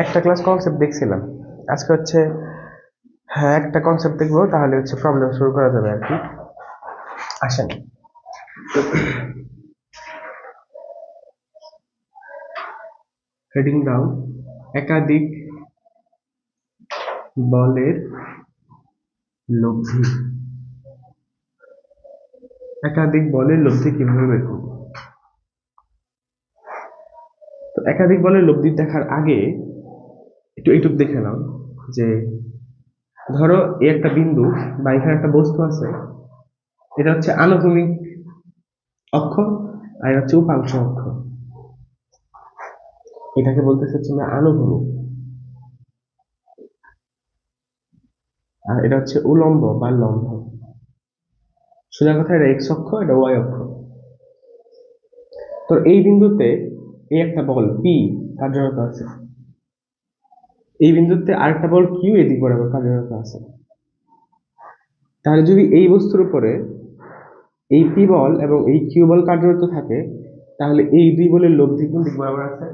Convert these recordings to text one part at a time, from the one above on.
একটা class concept দেখছিলাম, আজকে হচ্ছে হ্যাঁ একটা কনসেপ্ট দেখবো, তাহলে হচ্ছে প্রবলেম শুরু করা যাবে আর কি। আসেন, হেডিং দাও একাধিক বলের লব্ধি। একাধিক বলের লব্ধি কিভাবে বের করবো? তো একাধিক বলের লব্ধি দেখার আগে একটু এইটুকু দেখে নাও যে ধরো এই একটা বিন্দু বা এখানে একটা বস্তু আছে, এটা হচ্ছে আনুভূমিক অক্ষ আর এটা হচ্ছে উপাংশ অক্ষ। এটাকে বলতেছে হচ্ছে আমরা আনুভূমিক, আর এটা হচ্ছে উলম্ব বা লম্ব। সোজা কথা এটা এক্স অক্ষ, এটা ওয়াই অক্ষ। তো এই বিন্দুতে এই একটা বল পি কার্যরত আছে, এই বিন্দুতে আরেকটা বল কিউ এদিক বরাবর কার্যরত আছে। তাহলে যদি এই বস্তুর উপরে এই পি বল এবং এই কিউ বল কার্যরত থাকে, তাহলে এই দুই বলের লব্ধি কোন দিক বরাবর আছে?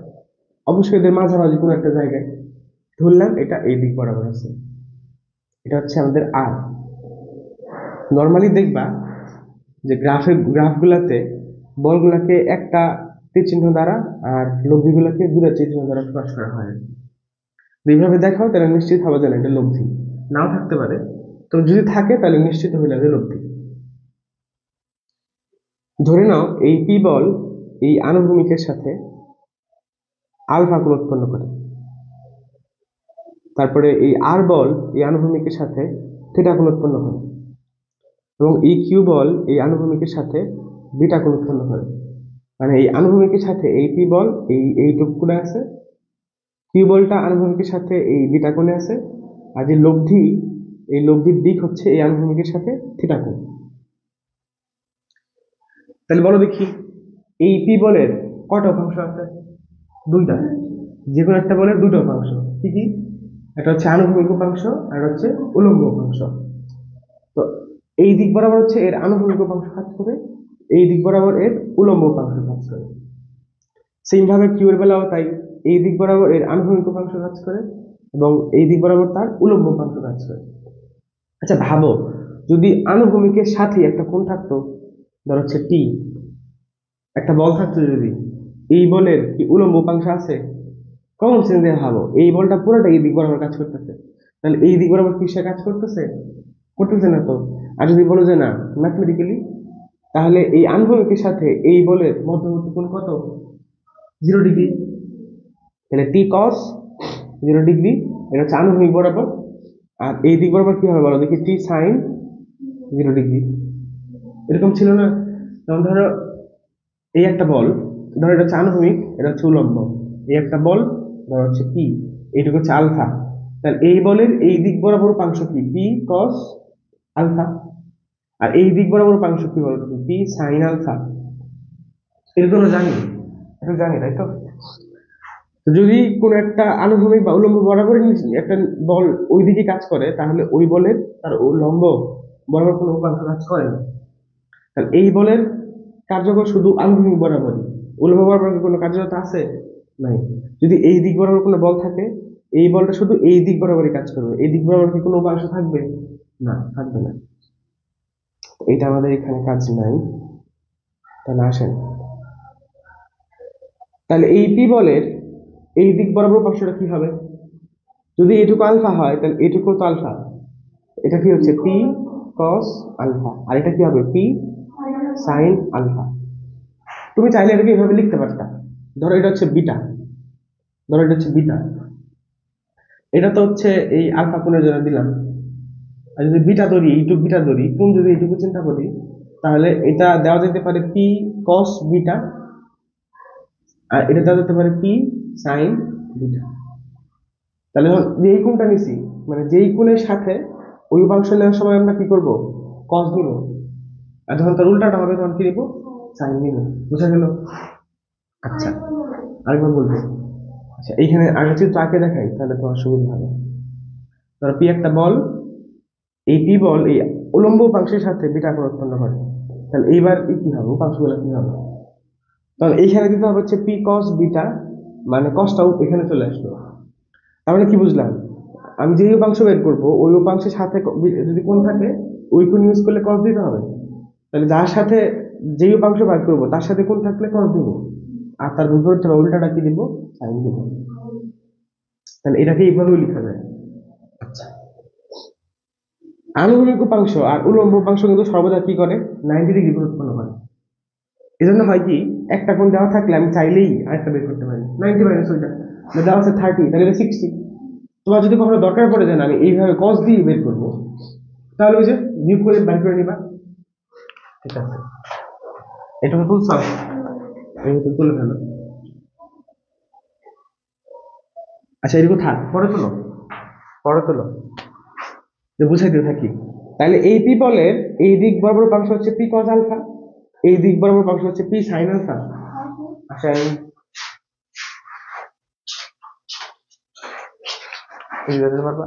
অবশ্যই এদের মাঝামাঝি কোনো একটা জায়গায়। ধরলাম এটা এই দিক বরাবর আছে, এটা হচ্ছে আমাদের আর। নর্মালি দেখবা যে গ্রাফগুলাতে বলগুলাকে একটা তীর চিহ্ন দ্বারা আর লব্ধিগুলোকে দুটো তীর চিহ্ন দ্বারা প্রকাশ করা হয়। দুইভাবে দেখাও তাহলে নিশ্চিত হবে যে এটা লব্ধি, নাও থাকতে পারে, তো যদি থাকে তাহলে নিশ্চিত হইলে যে লব্ধি। ধরে নাও এই পি বল এই আনুভূমিকের সাথে আলফা কোণ উৎপন্ন করে, তারপরে এই আর বল এই আনুভূমিকের সাথে থিটা কোণ উৎপন্ন করে, এবং এই কিউ বল এই আনুভূমিকের সাথে বিটা কোণ উৎপন্ন করে। মানে এই আনুভূমিকের সাথে এই পি বল এইটুকু কোণে আছে, কিউ বলটা আনুভূমিকের সাথে এই বিটা কোণে আছে, আর যে লব্ধি এই লব্ধির দিক হচ্ছে এই আনুভূমিকের সাথে থিটা কোণ। তাহলে বলো দেখি এই পি বলের কয়টা অক্ষাংশ আছে? দুইটা। যে কোনো একটা বলের দুটো অক্ষাংশ, কি কি? একটা হচ্ছে আনুভূমিক উপাংশ আর হচ্ছে উলম্ব উপাংশ। তো এই দিক বরাবর হচ্ছে এর আনুভূমিক উপাংশ কাজ করে, এই দিক বরাবর এর উলম্ব উপাংশ কাজ করে। সেম ভাবে কিউ এর বেলাও তাই, এই দিক বরাবর এর আনুভূমিক উপাংশ কাজ করে এবং এই দিক বরাবর তার উলম্ব উপাংশ কাজ করে। আচ্ছা ভাবো, যদি আনুভূমিকের সাথে একটা কোণ থাকতো, ধর হচ্ছে টি, একটা বল থাকতো, যদি এই বলের কি উলম্ব উপাংশ আছে? কমন সেন্স দিয়ে ভাবো, এই বলটা পুরোটা এই দিক বরাবর কাজ করতেছে, তাহলে এই দিক বরাবর কি সে কাজ করতেছে? করতেছে না তো। আর যদি বলো যে না ম্যাথমেটিক্যালি, তাহলে এই আনুভূমিকের সাথে এই বলের মধ্যবর্তী কোণ কত? 0 ডিগ্রি। তাহলে টি কস 0 ডিগ্রি, এটা হচ্ছে আনুভূমিক বরাবর। আর এই দিক বরাবর কি হবে বলো দেখি? টি সাইন 0 ডিগ্রি। এরকম ছিল না? যেমন ধরো এই একটা বল, ধরো এটা হচ্ছে আনুভূমিক, এটা হচ্ছে উলম্ব। এই একটা বল ধরো হচ্ছে পি, এইটুকু হচ্ছে আলফা। তাহলে এই বলের এই দিক বরাবর উপাংশ কি? P cos alpha. আর এই দিক বরাবর উপাংশ কি বলতো? P sine alpha. এগুলো জানি, এটা জানি তাই তো। তো যদি কোনো একটা আনুভূমিক বা উলম্ব বরাবর একটা বল ওই দিকে কাজ করে, তাহলে ওই বলের তার লম্ব বরাবর কোনো উপাংশ কাজ করে না। তাহলে এই বলের কার্যকর শুধু আনুভূমিক বরাবরই, উলম্ব বরাবর কোনো কার্যকতা আছে? নাই। যদি এই দিক বরাবর কোনো বল থাকে, এই বলটা শুধু এই দিক বরাবরই কাজ করবে, এই দিক বরাবর কি কোনো উপাংশ থাকবে? না, থাকবে না। এটা আমাদের এখানে কাজ নাই। তাহলে আসেন, তাহলে এই পি বলের এই দিক বরাবর উপাংশটা কি হবে? যদি এটুকু আলফা হয় তাহলে এটুকু তো আলফা, এটা কি হচ্ছে? P cos alpha. আর এটা কি হবে? P sine alpha. তুমি চাইলে এটাকে এভাবে লিখতে পারতা, ধরো এটা হচ্ছে বিটা, ধরো এটা হচ্ছে বিটা, এটা তো হচ্ছে এই আলফা কোণের জন্য দিলাম। আর যদি বিটা ধরি, এইটুকু বিটা ধরি, কোণ যদি এইটুকু চিন্তা করি, তাহলে এটা দেওয়া যেতে পারে পি কস বিটা, আর এটা দেওয়া যেতে পারে পি সাইন বিটা। তাহলে যেই কোণটা নিছি, মানে যেই কোণের সাথে ওই উপাংশ নেওয়ার সময় আমরা কি করব? কস নিব। আর যখন তার উল্টাটা হবে তখন কি নিব? সাইন নিব। বুঝা গেল? আচ্ছা, আরেকবার বলবো। আচ্ছা, এইখানে আগে যদি আঁকে দেখাই তাহলে তোমার সুবিধা হবে। ধরো পি একটা বল, এই পি বল এই উলম্ব উপাংশের সাথে বিটা কোণ উৎপন্ন করে, তাহলে এইবার কি হবে? উপাংশগুলো কি হবে? তখন এইখানে দিতে হবে হচ্ছে পি কস বিটা, মানে কসটাও এখানে চলে আসলো। তার মানে কি বুঝলাম, আমি যেই উপাংশ বের করবো ওই উপাংশের সাথে যদি কোণ থাকে ওই কোণ ইউজ করলে cos দিতে হবে। তাহলে যার সাথে যেই উপাংশ বের করবো তার সাথে কোণ থাকলে cos দিব, আর তার বিপরীত বা উল্টাটা কি দিব, sin দিব। তাহলে এটাকে এইভাবেও লেখা যায়। আচ্ছা, আনুভূমিক উপাংশ আর উলম্ব উপাংশ কিন্তু সর্বদা কি করে, 90 ডিগ্রি কোণ উৎপন্ন করে। এজন্য হয় কি, একটা কোণ দেওয়া থাকলে আমি চাইলেই আরেকটা বের করতে পারি, 90 মাইনাস ওইটা, বা দেওয়া আছে 30, তাহলে এটা 60। তোমার যদি কখনো দরকার পড়ে যায় না আমি এইভাবে cos দিয়ে বের করবো, তাহলে ওই যে বিয়োগ করে বের করে নিবা। ঠিক আছে, এটা ফুল সলভ, এইভাবে তুলে ফেলো। আচ্ছা এরকম থাক, পরে তোলো, পরে তোলো, যে বুঝাইতে থাকি। তাহলে এই পি বলের এই দিক বরাবর উপাংশ হচ্ছে পি কজ আলফা, এই দিক বরাবর উপাংশ হচ্ছে পি সাইন আলফা। আচ্ছা বুঝতে পারবা?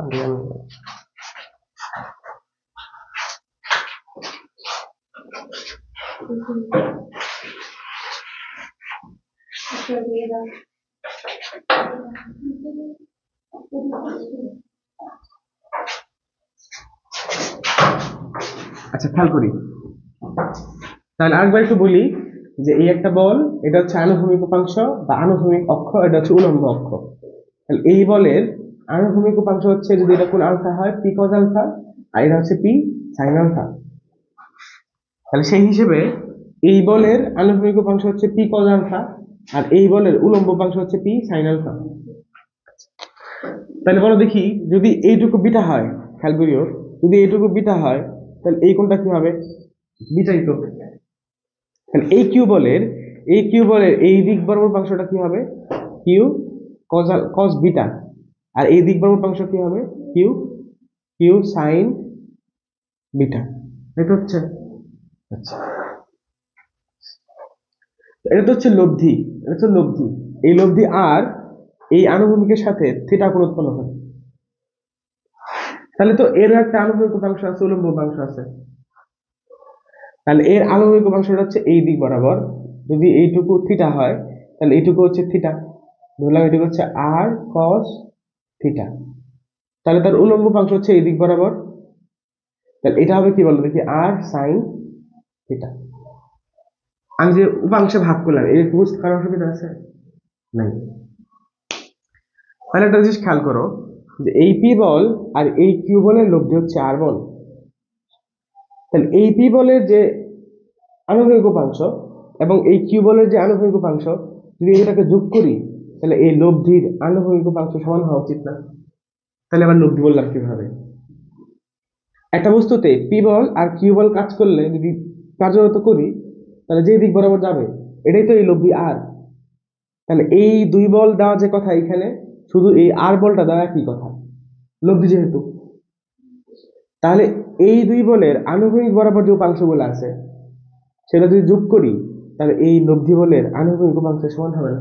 আচ্ছা খেয়াল করি, তাহলে আরেকবার একটু বলি, যে এই একটা বল, এটা হচ্ছে আনুভূমিক উপাংশ বা আনুভূমিক অক্ষ, এটা হচ্ছে উলম্ব অক্ষ। তাহলে এই বলের আনুভূমিক উপাংশ হচ্ছে, যদি এটা কোন আলফা হয় পি কজ আলফা, আর এটা হচ্ছে পি সাইন আলফা। তাহলে সেই হিসেবে এই বলের আনুভূমিক উপাংশ হচ্ছে পি কজ আলফা, আর এই বলের উলম্ব উপাংশ হচ্ছে পি সাইন আলফা। তাহলে বলো দেখি, যদি এইটুকু বিটা হয়, খেয়াল করিও, যদি এইটুকু বিটা হয় তাহলে এই কোণটা কি হবে, বিটাই তো। তাহলে এই কিউ বলের এই দিক বরাবর উপাংশটা কি হবে, কিউ কজ কজ বিটা, আর এই দিক বরাবর উপাংশ কি হবে, কিউ কিউ সাইন বিটা। এটা হচ্ছে, আচ্ছা এটা তো হচ্ছে লব্ধি, এটা হচ্ছে লব্ধি, এই লব্ধি আর এই আনুভূমিকের সাথে থিটা কোণ উৎপন্ন হয়। তাহলে তো এর একটা আনুভূমিক উপাংশ আছে, উলম্ব উপাংশ আছে। তাহলে এর আনুভূমিক উপাংশটা হচ্ছে এই দিক বরাবর, যদি এইটুকু থিটা হয় তাহলে এইটুকু হচ্ছে থিটা, ধরলাম এটুকু হচ্ছে আর কস থিটা। তাহলে তার উলম্ব উপাংশ হচ্ছে এই দিক বরাবর, তাহলে এটা হবে কি বলো দেখি, আর সাইন থিটা। আমি যে উপাংশে ভাগ করলাম, এই বুঝতে কারো অসুবিধা আছে নাই? তাহলে একটা জিনিস খেয়াল করো, যে এই পি বল আর এই কিউ বলের লব্ধি হচ্ছে আর বল। তাহলে এই পি বলের যে আনুভূমিক উপাংশ এবং এই কিউ বলের যে আনুভূমিক উপাংশ, যদি এটাকে যোগ করি তাহলে এই লব্ধির আনুভূমিক উপাংশ সমান হওয়া উচিত না? তাহলে আবার লব্ধি বললাম কিভাবে? একটা বস্তুতে পি বল আর কিউ বল কাজ করলে যদি কার্যরত করি, তাহলে যে দিক বরাবর যাবে এটাই তো এই লব্ধি আর। তাহলে এই দুই বল দেওয়া যে কথা এখানে, শুধু এই আর বলটা দেওয়া একই কথা, লব্ধি যেহেতু। তাহলে এই দুই বলের আনুভূমিক বরাবর যে উপাংশগুলো আছে সেটা যদি যোগ করি তাহলে এই লব্ধি বলের আনুভূমিক উপাংশের সমান হবে না।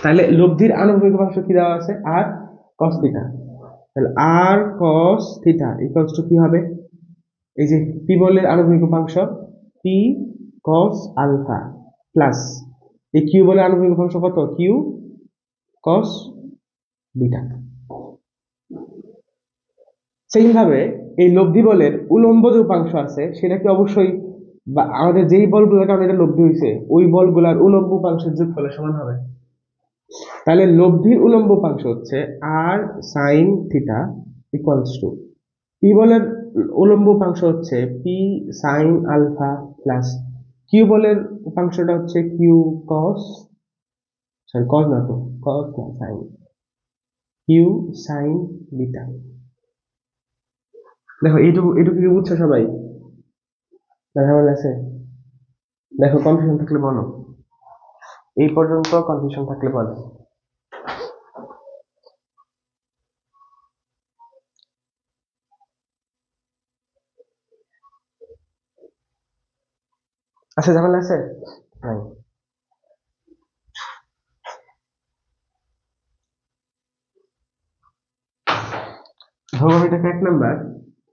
তাহলে লব্ধির আনুভূমিক উপাংশ কি দেওয়া আছে, আর কস থিটা। তাহলে আর কস থিটা ইকুয়ালস টু কি হবে, এই যে পি বলের আনুভূমিক উপাংশ পি কস আলফা প্লাস এই কিউ বলের আনুভূমিক উপাংশ কত, কিউ কস বিটা। সেইম ভাবে এই লব্ধি বলের উলম্ব যে উপাংশ আছে সেটাকে অবশ্যই, বা আমাদের যেই বলগুলোর কারণে এটা লব্ধি হয়েছে ওই বলগুলার উলম্ব উপাংশের যোগফলের সমান হবে। তাহলে লব্ধির উলম্ব উপাংশ হচ্ছে R sine theta equals to P বলের উলম্ব উপাংশ হচ্ছে P sine alpha plus Q বলের উপাংশটা হচ্ছে কিউ কস, সরি কস না তো, কস না সাইন, কিউ সাইন বিটা। দেখো এইটুকু এইটুকু কি বুঝছো সবাই, দেখা আছে? দেখো কনফিউশন থাকলে বলো, এই পর্যন্ত কনফিউশন থাকলে বলো। আচ্ছা ঝামেলা আছে নাই? ধরো আমি এটাকে 1 নাম্বার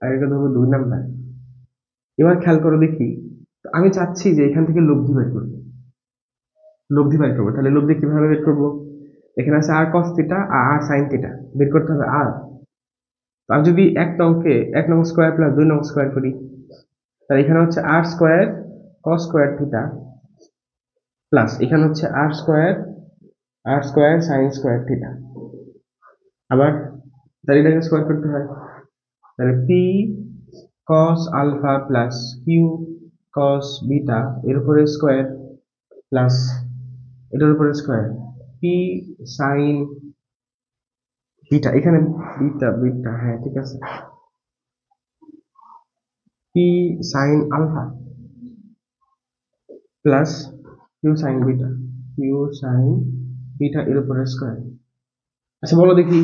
আর এটা ধরবো 2 নাম্বার। এবার খেয়াল করে দেখি, তো আমি চাচ্ছি যে এখান থেকে লব্ধি বের করবো, লব্ধি বের করবো। তাহলে লব্ধি কিভাবে বের করবো, এখানে আছে আর কস থিটা আর আর সাইন থিটা, বের করতে হবে আর। আমি যদি এক নং স্কোয়ার প্লাস 2 নং স্কোয়ার করি, তাহলে এখানে হচ্ছে R square cos square theta plus এখানে হচ্ছে R square sine square theta. আবার তাহলে এটাকে স্কোয়ার করতে হয়, তাহলে P cos alpha plus Q cos beta এর উপরে স্কোয়ার প্লাস এটার উপরে স্কোয়ার পি সাইন বিটা, এখানে বিটা বিটা হ্যাঁ ঠিক আছে, P sine alpha plus Q sine beta এর উপরে স্কোয়ার। আচ্ছা বলো দেখি,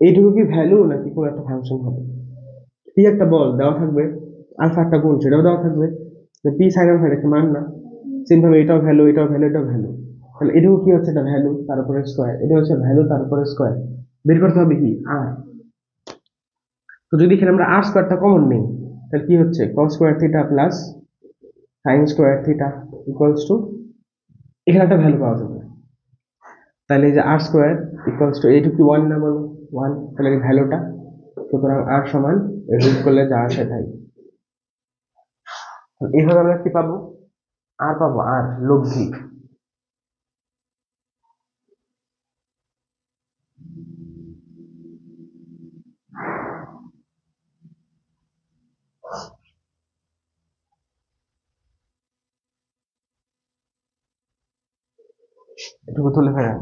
এইটুকু কি ভ্যালু নাকি কোনো একটা ফাংশন হবে? পি একটা বল দেওয়া থাকবে, আলফা একটা গুণ সেটাও দেওয়া থাকবে, পি সাইন আলফা রেখে মান না, সেম ভাবে এটাও ভ্যালু এটাও ভ্যালু এটাও ভ্যালু, তাহলে এটুকু কি হচ্ছে, এটা ভ্যালু তার উপরে স্কোয়ার, এটা হচ্ছে ভ্যালু তার উপরে স্কোয়ার, বের করতে হবে কি আর। তো যদি এখানে আমরা আর স্কোয়ারটা কমন নেই, তাহলে কি হচ্ছে কস square theta plus sign square theta equals two, এখানে একটা ভ্যালু পাওয়া যাবে, তাহলে এই যে আর স্কোয়ার ইকুয়ালস টু এইটুকু কি ওয়ান না বলো, ওয়ান, তাহলে এই ভ্যালুটা, সুতরাং আর সমান রুট করলে যা আসে তাই। এইভাবে আমরা কি পাবো, আর পাবো আর লব্ধি। এটুকু তুলে ফেলেন।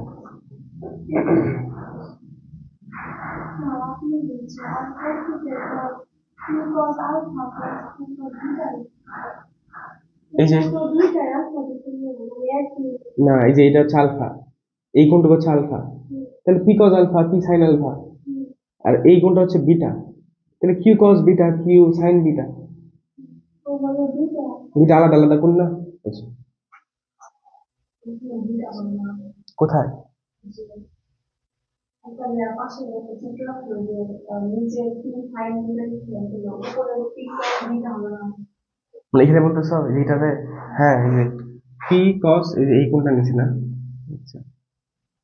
এই যে না, এই যে এটা হচ্ছে আলফা, এই কোণটুকু হচ্ছে আলফা, তাহলে P cos alpha P sine alpha, আর এই কোণটা হচ্ছে বিটা, তাহলে Q cos beta Q sine beta, beta আলাদা আলাদা কোণ না? আচ্ছা, কোথায়? মানে এখানে বলতেছ এইটাতে, হ্যাঁ এই যে পি কস এই কোণটা নিছি না, আচ্ছা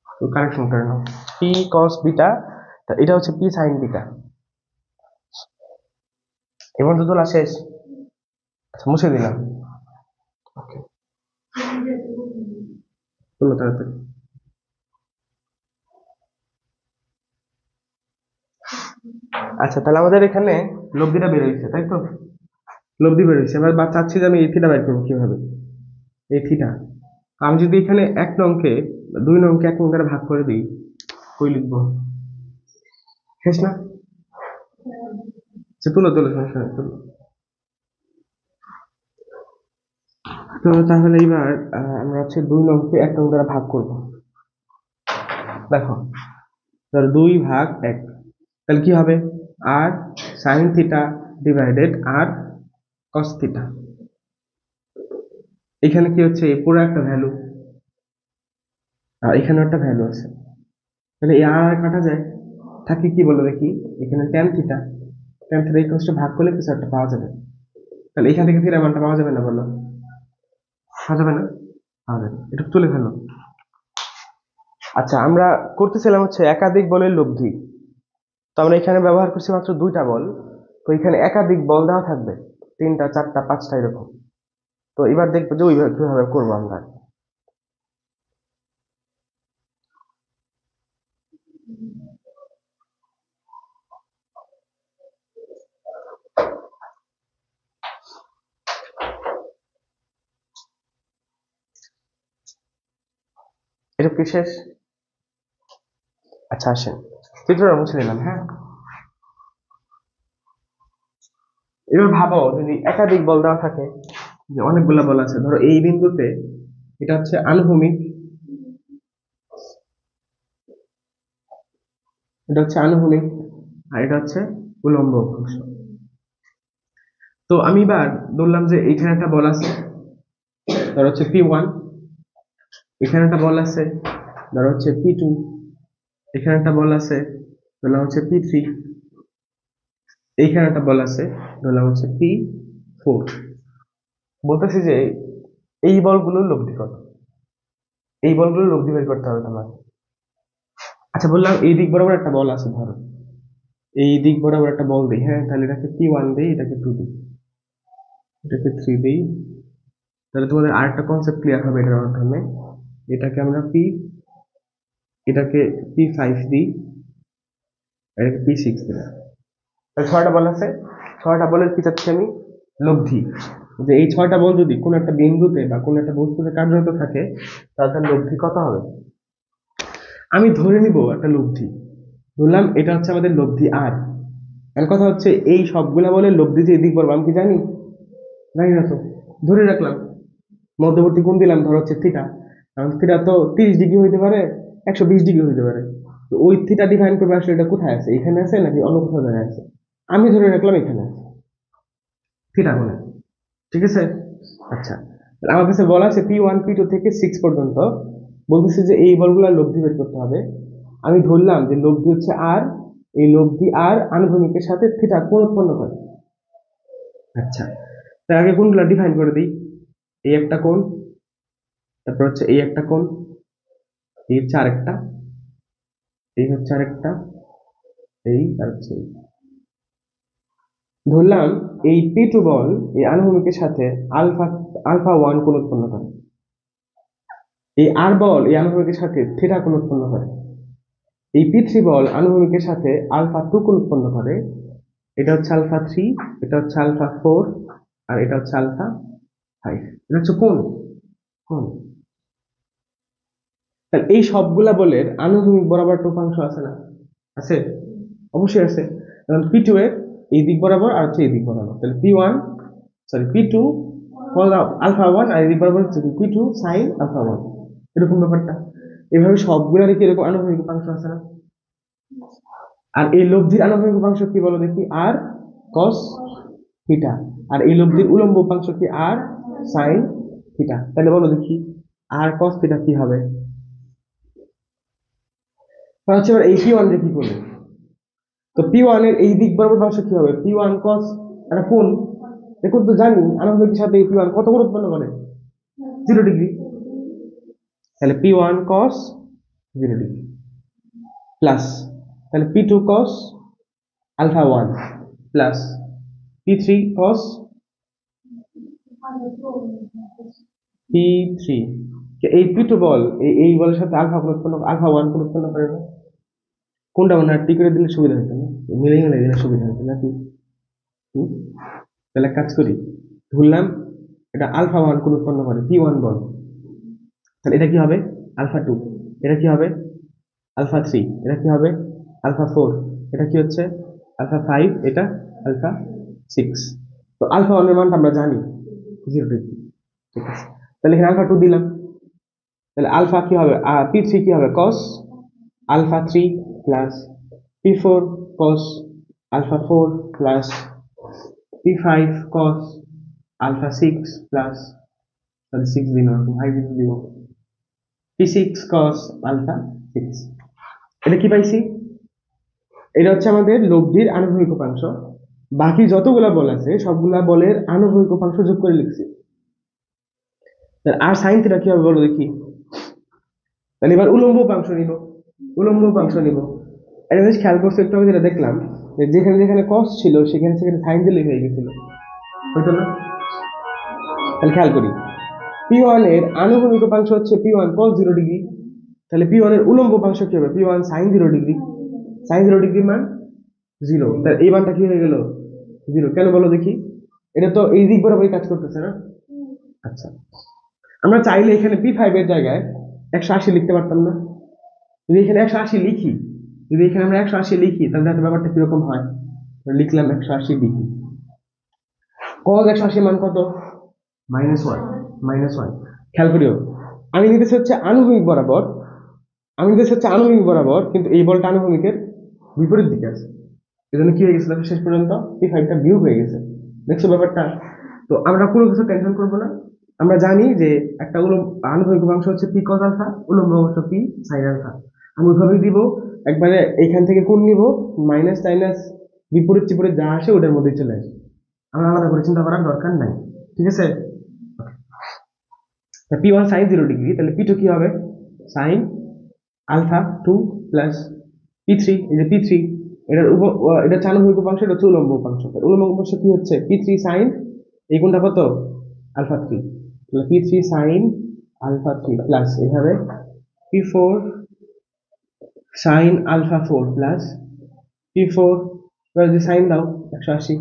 তো কারেকশন করে নাও, পি কস বিটা, এটা হচ্ছে পি সাইন বিটা। এবার তো তোলা শেষ, আচ্ছা মুছে দিলাম, ওকে তোলো তাড়াতাড়ি। আচ্ছা তাহলে আমাদের এখানে লব্ধিটা বের হয়েছে তাই তো, লব্ধি বের হয়েছে, এবার বা চাচ্ছি যে আমি এই থিটা বের করবো কিভাবে, এই থিটা, আমি যদি এখানে এক নংকে 2 নংকে এক নং দ্বারা ভাগ করে দিই, কই লিখবো, শেষ না? আচ্ছা তুলো তুলো সমস্যা নেই, তুলো। তো তাহলে এইবার আমরা হচ্ছে 2 নংকে এক নং দ্বারা ভাগ করব, দেখো ধরো 2 ভাগ 1, তাহলে কি হবে আর সাইন থিটা ডিভাইডেড আর কস থিটা, এখানে কি হচ্ছে এই পুরো একটা ভ্যালু আর এখানে একটা ভ্যালু আছে, তাহলে এই আর আর কাটা যায়, থাকে কি বলো দেখি, এখানে ট্যান থিটা ইকুয়ালস টু ভাগ করলে কিছু একটা পাওয়া যাবে, তাহলে এখান থেকে থিটা মানটা পাওয়া যাবে না বলো, পাওয়া যাবে না, পাওয়া যাবে, এটা তুলে ফেলো। আচ্ছা আমরা করতেছিলাম হচ্ছে একাধিক বলের লব্ধি, তো আমরা এখানে ব্যবহার করছি মাত্র 2টা বল, তো এখানে একাধিক বল দেওয়া থাকবে 3টা 4টা 5টা এরকম, তো এবার দেখবো যে ওইভাবে কিভাবে করবো আমরা। এটা কি শেষ? আচ্ছা আসেন চিত্রটা মুছে দিলাম, হ্যাঁ এবার ভাবো যদি একাধিক বল দেওয়া থাকে, যে অনেকগুলা বল আছে, ধরো এই বিন্দুতে এটা হচ্ছে আনুভূমিক, এটা হচ্ছে আনুভূমিক আর এটা হচ্ছে উলম্ব অংশ। তো আমি এবার ধরলাম যে এখানে একটা বল আছে, ধরো হচ্ছে P1, এখানে একটা বল আছে ধরো হচ্ছে P2, এখানে একটা বল আছে ধরলাম হচ্ছে P3, এইখানে একটা বল আছে ধরলাম হচ্ছে P4, বলতেছি যে এই বলগুলোর লব্ধি কত, এই বলগুলোর লব্ধি বের করতে হবে তোমার। আচ্ছা বললাম এই দিক বরাবর একটা বল আছে, ধরো এই দিক বরাবর একটা বল দিই, হ্যাঁ তাহলে এটাকে P1 দিই, এটাকে 2 দিই, এটাকে 3 দিই। তাহলে তোমাদের আরেকটা কনসেপ্ট ক্লিয়ার হবে এটার মাধ্যমে। এটাকে আমরা এটাকে P5 দিই, এটাকে P6 দিলাম। তাহলে 6টা বল আছে, 6টা বলের কি চাচ্ছি আমি? লব্ধি। যে এই 6টা বল যদি কোনো একটা বিন্দুতে বা কোনো একটা বস্তুতে কার্যরত থাকে, তাহলে তার লব্ধি কত হবে? আমি ধরে নিব একটা লব্ধি, ধরলাম এটা হচ্ছে আমাদের লব্ধি আর। এখন কথা হচ্ছে এই সবগুলা বলে লব্ধি যে এদিক বলবো আমি কি জানি? জানি না তো, ধরে রাখলাম। মধ্যবর্তী কোণ দিলাম, ধর হচ্ছে থিটা। কারণ থিটা তো 30 ডিগ্রি হইতে পারে, 120 ডিগ্রি হইতে পারে। তো ওই থিটা ডিফাইন করবে আসলে এটা কোথায় আছে, এখানে আছে নাকি অন্য কোথাও জায়গায় আছে। আমি ধরে রাখলাম এখানে আছে থিটা কোণে, ঠিক আছে। আচ্ছা, তাহলে আমার কাছে বলা আছে P1 P2 থেকে 6 পর্যন্ত, বলতেছে যে এই বলগুলা লব্ধি বের করতে হবে। আমি ধরলাম যে লব্ধি হচ্ছে আর, এই লব্ধি আর আনুভূমিকের সাথে থিটা কোণ উৎপন্ন করে। আচ্ছা, তার আগে কোণগুলা ডিফাইন করে দিই। এই একটা কোণ, তারপর হচ্ছে এই একটা কোণ, এই হচ্ছে আরেকটা, এই হচ্ছে আরেকটা, এই আর হচ্ছে এই। ধরলাম এই P2 বল এই আনুভূমিকের সাথে আলফা আলফা 1 কোণ উৎপন্ন করে, এই আর বল এই আনুভূমিকের সাথে থিটা কোণ উৎপন্ন করে, এই P3 বল আনুভূমিকের সাথে আলফা 2 কোণ উৎপন্ন করে। এটা হচ্ছে আলফা 3, এটা হচ্ছে আলফা 4, আর এটা হচ্ছে আলফা 5। এটা হচ্ছে কোণ, কোণ। তাহলে এই সবগুলা বলের আনুভূমিক বরাবর উপাংশ আছে না? আছে, অবশ্যই আছে। কারণ P2 এর এই দিক বরাবর আর হচ্ছে এই দিক বরাবর, তাহলে P2 cos আলফা 1, আর এই দিক বরাবর হচ্ছে P2 sin আলফা 1, এরকম ব্যাপারটা। এভাবে সবগুলারই কি এরকম আনুভূমিক উপাংশ আছে না? আর এই লব্ধির আনুভূমিক উপাংশ কি বলো দেখি? আর cos থিটা। আর এই লব্ধির উলম্ব উপাংশ কি? আর sin থিটা। তাহলে বলো দেখি আর cos থিটা কি হবে? তাহলে হচ্ছে এবার এই P1 কে কি করবে? তো P1 এর এই দিক বরাবর উপাংশ কি হবে? P1 cos, একটা কোণ, দেখুন তো জানি আনুভূমিকের সাথে এই P1 কত কোণ উৎপন্ন করে? 0 ডিগ্রি। তাহলে P1 cos 0 ডিগ্রি প্লাস, তাহলে P2 cos alpha 1 plus P3 cos P3। এই P2 বল এই বলের সাথে আলফা 1 কোণ উৎপন্ন করে না? কোনটা মনে হয় টি করে দিলে সুবিধা হতো না? মিলে মিলে দিলে সুবিধা হতো নাকি? হুম? তাহলে এক কাজ করি, ধরলাম এটা আলফা 1 কোণ উৎপন্ন করে P1 বল, তাহলে এটা কি হবে? আলফা 2। এটা কি হবে? আলফা 3। এটা কি হবে? আলফা 4। এটা কি হচ্ছে? আলফা 5। এটা আলফা 6। তো আলফা 1 এর মানটা আমরা জানি 0 ডিগ্রি, ঠিক আছে। তাহলে এখানে আলফা 2 দিলাম, তাহলে আলফা কি হবে? P3 কি হবে? cos alpha 3 plus P4 cos alpha 4 plus P5 cos alpha 6 plus, তাহলে 6 দিন 5 দিন দিব, P6 cos আলফা 6। এটা কি পাইছি? এটা হচ্ছে আমাদের লব্ধির আনুভূমিক উপাংশ। বাকি যতগুলা বল আছে সবগুলা বলের আনুভূমিক উপাংশ যোগ করে লিখছি। আর সাইন থিটা কি হবে বলো দেখি? তাহলে এবার উলম্ব উপাংশ নিব, উলম্ব উপাংশ নিব। একটা জিনিস খেয়াল করছো একটু, আমি যেটা দেখলাম যে যেখানে যেখানে কস ছিল সেখানে সেখানে সাইন দিলেই হয়ে গেছিল, হয়তো না? তাহলে খেয়াল করি, P1 এর আনুভূমিক উপাংশ হচ্ছে P1 cos 0 ডিগ্রি, তাহলে P1 এর উলম্ব উপাংশ কি হবে? P1 sin 0 degree. sin 0 degree মান 0, তাহলে এই মানটা কি হয়ে গেল? 0। কেন বলো দেখি? এটা তো এই দিক বরাবরই কাজ করতেছে না? আচ্ছা, আমরা চাইলে এখানে P5 এর জায়গায় 180 লিখতে পারতাম না? যদি এখানে 180 লিখি, যদি এখানে আমরা 180 লিখি তাহলে দেখো ব্যাপারটা কিরকম হয়। লিখলাম 180 ডিগ্রি, cos 180 মান কত? -1, -1। খেয়াল করিও, আমি নিতেছি হচ্ছে আনুভূমিক বরাবর, আমি নিতেছি হচ্ছে আনুভূমিক বরাবর, কিন্তু এই বলটা আনুভূমিকের বিপরীত দিকে আছে। এজন্য কি হয়ে গেছে দেখো, শেষ পর্যন্ত P5টা বিয়োগ হয়ে গেছে। দেখছো ব্যাপারটা? তো আমরা কোনো কিছু টেনশন করবো না। আমরা জানি যে একটা আনুভূমিক উপাংশ হচ্ছে P cos আলফা, উলম্ব অংশ P sin আলফা। আমি ওইভাবেই দিব, একবারে এইখান থেকে কোণ নিব, মাইনাস টাইনাস বিপরীত চিপরীত যা আসে ওটার মধ্যেই চলে আসে, আমরা আলাদা করে চিন্তা করার দরকার নাই, ঠিক আছে। P1 sin 0 ডিগ্রি, তাহলে P2 কি হবে? sin আলফা 2 প্লাস P3, এই যে P3 এটা হচ্ছে আনুভূমিক উপাংশ, এটা হচ্ছে উলম্ব উপাংশ। উলম্ব উপাংশ কি হচ্ছে P3 সাইন এই কোণটা কত আলফা 3, তাহলে P3 সাইন আলফা 3 প্লাস এভাবে P4 sine alpha 4 plus P4 এবার যদি সাইন দাও 180,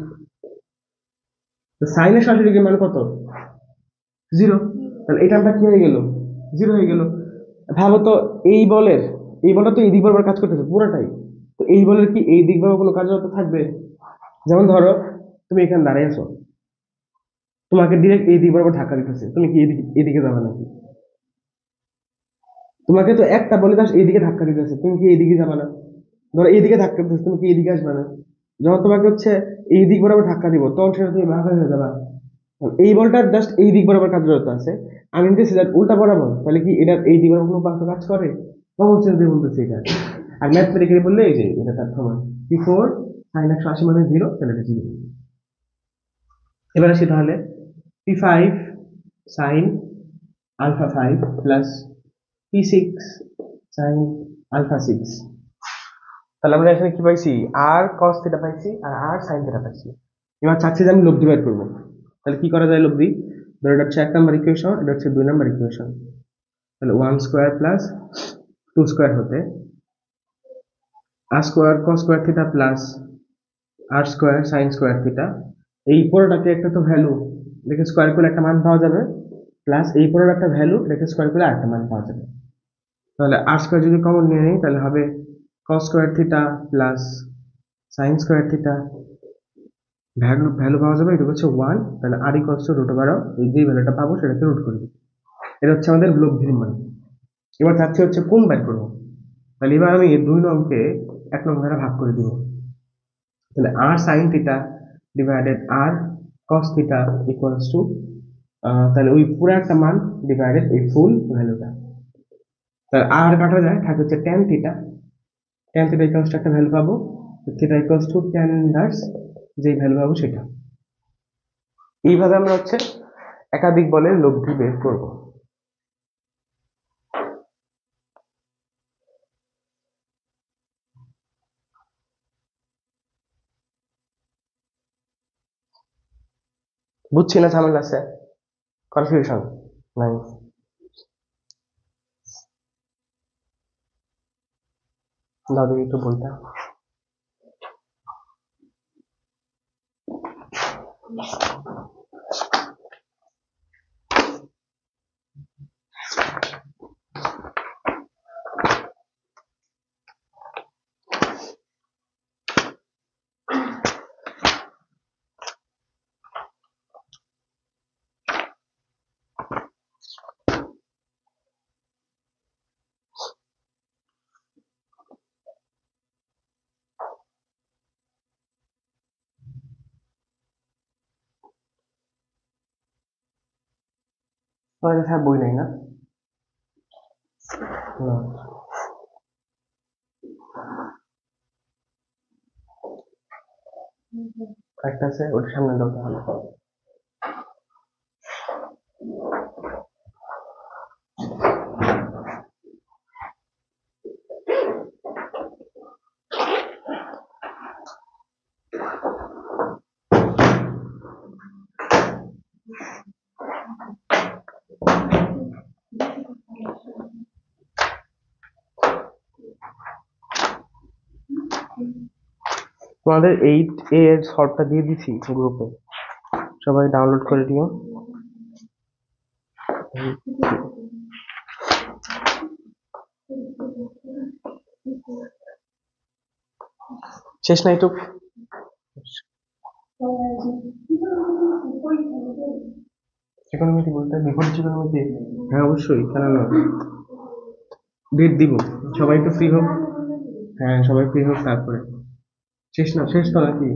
তো সাইনের 180 ডিগ্রি মান কত 0, তাহলে এই টার্মটা কি হয়ে গেল 0 হয়ে গেল। ভাবো তো এই বলটা তো এই দিক বরাবর কাজ করতেছে পুরোটাই, তো এই বলের কি এই দিক বরাবর কোনো কার্যরত থাকবে? যেমন ধরো তুমি এখানে দাঁড়িয়ে আছো, তোমাকে ডিরেক্ট এই দিক বরাবর ধাক্কা দিতেছে, তুমি কি এদিকে যাবে নাকি? তোমাকে তো একটা বলে দাস এইদিকে ধাক্কা দিতেছে, তুমি কি এইদিকে যাবে না? ধরো এইদিকে ধাক্কা দিতেছে, তুমি কি এইদিকে আসবে না? যখন তোমাকে হচ্ছে এই দিক বরাবর ধাক্কা দিব তখন সেটা তুমি ভাগ হয়ে যাবা। এই বলটা জাস্ট এই দিক বরাবর কার্যরত আছে, আমি নিতেছি that উল্টা বরাবর, তাহলে কি এটা এই দিক বরাবর কোনো পার্শ্ব কাজ করে? কমন সেন্স দিয়ে বলতেছি এটা। আর ম্যাথমেটিক্যালি বললে এই যে এটা তার সমান P4 সাইন 180 মানে 0, তাহলে এটা 0। এবার আসি তাহলে P5 sine alpha 5 plus P6 sine alpha 6, তাহলে আমরা এখানে কি পাইছি আর cos থিটা পাইছি আর আর sin থিটা পাইছি। এবার চাচ্ছি যে আমি লব্ধি বের করবো, তাহলে কি করা যায় লব্ধি? ধরো এটা হচ্ছে 1 নম্বর ইকুয়েশন, এটা হচ্ছে 2 নম্বর ইকুয়েশন, তাহলে 1 স্কয়ার প্লাস 2 স্কয়ার হতে r square cos square theta plus r square sin square theta, এই পুরোটাকে একটা তো ভ্যালু দেখে স্কয়ার করলে একটা মান পাওয়া যাবে, প্লাস এই পুরোর একটা ভ্যালু দেখে স্কয়ার করলে আরেকটা মান পাওয়া যাবে। তাহলে r স্কয়ার যদি কমন নিয়ে নিই তাহলে হবে cos square theta plus sin square theta, value পাওয়া যাবে, এটা হচ্ছে 1, তাহলে r equals to root over এই যে ভ্যালুটা পাবো সেটাকে রুট করে দিই। এটা হচ্ছে আমাদের লব্ধির মান। এবার চাচ্ছি হচ্ছে কোণ বের করবো, তাহলে এবার আমি 2 নংকে 1 নং দ্বারা ভাগ করে দিব, তাহলে r sin theta divided r cos theta equals to তাহলে ওই পুরো একটা মান ডিভাইডেড এই ফুল ভ্যালুটা, তাহলে r কাটা যায় থাকে হচ্ছে tan theta, tan theta equals two একটা ভ্যালু পাবো, theta equals two tan inverse যে ভ্যালু পাবো সেটা। এইভাবে আমরা হচ্ছে একাধিক বলের লব্ধি বের করব। বুঝছি না ঝামেলা আছে, কনফিউশন নাই? দাও দেখি একটু বইটা। তোমার কাছে আর বই নাই না? না। একটা আছে, ওটার সামনে দাও তাহলে। তোমাদের 8A এর শর্টটা দিয়ে দিছি গ্রুপে, সবাই ডাউনলোড করে দিও। শেষ নাই তো? ত্রিকোণমিতি বলতে বিপরীত ত্রিকোণমিতি? হ্যাঁ অবশ্যই, কেন না, ডেট দিব, সবাই একটু ফ্রি হোক। হ্যাঁ সবাই ফ্রি হোক তারপরে। শেষ না, শেষ তো নাকি?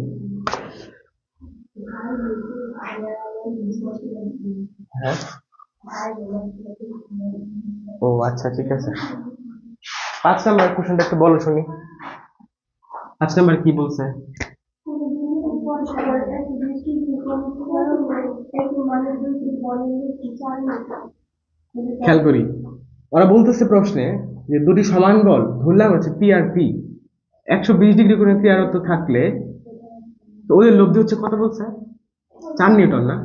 হ্যাঁ ও আচ্ছা ঠিক আছে। 5 নাম্বার কোশ্চেনটা একটু বলো শুনি। 5 নাম্বার কি বলছে? খেয়াল করি ওরা বলতেছে প্রশ্নে যে দুটি সমান বল ধরলাম হচ্ছে পি আর পি, 120 ডিগ্রি কোণে ক্রিয়ারত থাকলে তো ওদের লব্ধি হচ্ছে কত বলছে? 4 নিউটন না?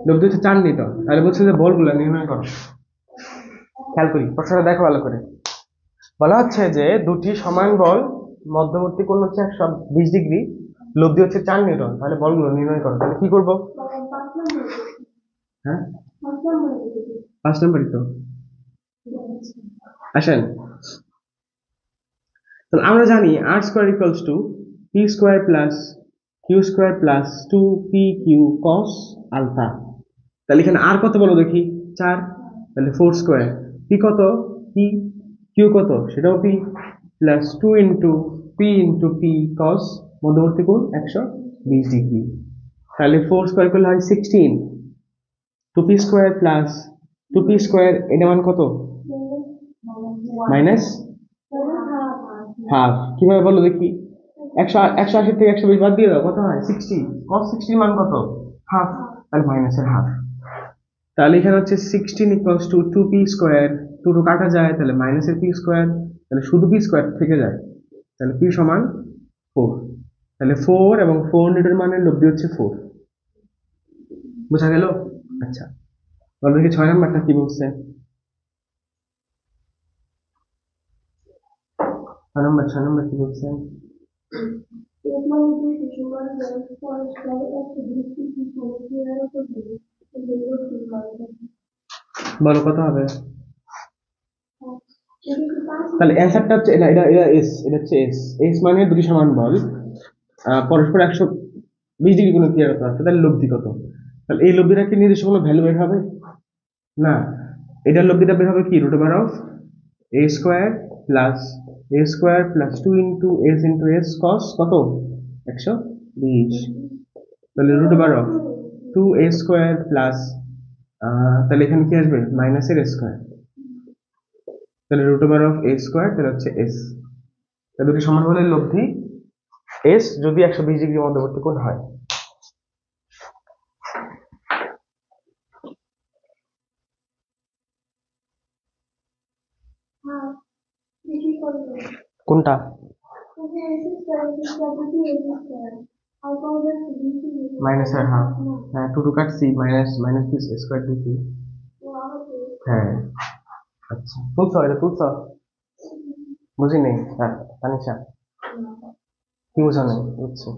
লব্ধি হচ্ছে 4 নিউটন। তাহলে বলছে যে বলগুলো নির্ণয় করো। খেয়াল করি প্রশ্নটা দেখো ভালো করে। বলা হচ্ছে যে দুটি সমান বল, মধ্যবর্তী কোণ হচ্ছে 120 ডিগ্রি, লব্ধি হচ্ছে 4 নিউটন, তাহলে বলগুলো নির্ণয় করো। তাহলে কি করবো? হ্যাঁ 5 নম্বরই তো। আসেন, তাহলে আমরা জানি R square equals to P square plus Q square plus 2pq cos alpha. তাহলে এখানে আর কত বলো দেখি? 4, তাহলে 4 স্কোয়ার। পি কত? পি। কিউ কত? সেটাও P. Plus 2 into P cos মধ্যবর্তী কোণ 120 ডিগ্রি। তাহলে 4 স্কোয়ার করলে হয় 16, 2p square plus 2p square, এটা মান কত? Minus half. কিভাবে বলো দেখি? 180 থেকে 120 বাদ দিয়ে দাও, কত হয়? 60। cos 60 মান কত? হাফ। তাহলে মাইনাসের হাফ। তাহলে এখানে হচ্ছে 16 ইকুয়ালস টু 2p স্কোয়ার, 2 কাটা যায়, তাহলে মাইনাসের p স্কোয়ার, তাহলে শুধু p স্কোয়ার থেকে যায়, তাহলে p সমান 4। তাহলে 4 এবং 4 নিউটন মানের লব্ধি হচ্ছে 4। বোঝা গেল? আচ্ছা, বলো দেখি 6 নাম্বারটা কি বলছে? 6 নম্বর কি বলছে? বলো কত হবে? তাহলে অ্যান্সারটা হচ্ছে এটা এটা এটা এস, এটা হচ্ছে এস। এস মানে দুটি সমান বল পরস্পর 120 ডিগ্রি কোণে ক্রিয়ারত আছে, তাহলে লব্ধি কত? তাহলে এই লব্ধিটা কি নির্দিষ্ট কোনো ভ্যালু বের হবে? না, এটার লব্ধিটা বের হবে কি? Root over of A square plus 2 into S cos কত? 120। তাহলে root over of 2a square plus, তাহলে এখানে কি আসবে? মাইনাসের স্কোয়ার, তাহলে root over of A square, তাহলে হচ্ছে এস। তাহলে দুটি সমান বলের লব্ধি এস যদি 120 ডিগ্রি মধ্যবর্তী কোণ হয়। কোনটা? মাইনাসের হাফ। হ্যাঁ, 2 কাটছি, মাইনাস পি স্কোয়ার দিচ্ছি। হ্যাঁ আচ্ছা, তুলছ? এটা তুলছ? বুঝি নেই। হ্যাঁ তানিশা, কি বোঝা নেই? বুঝছো?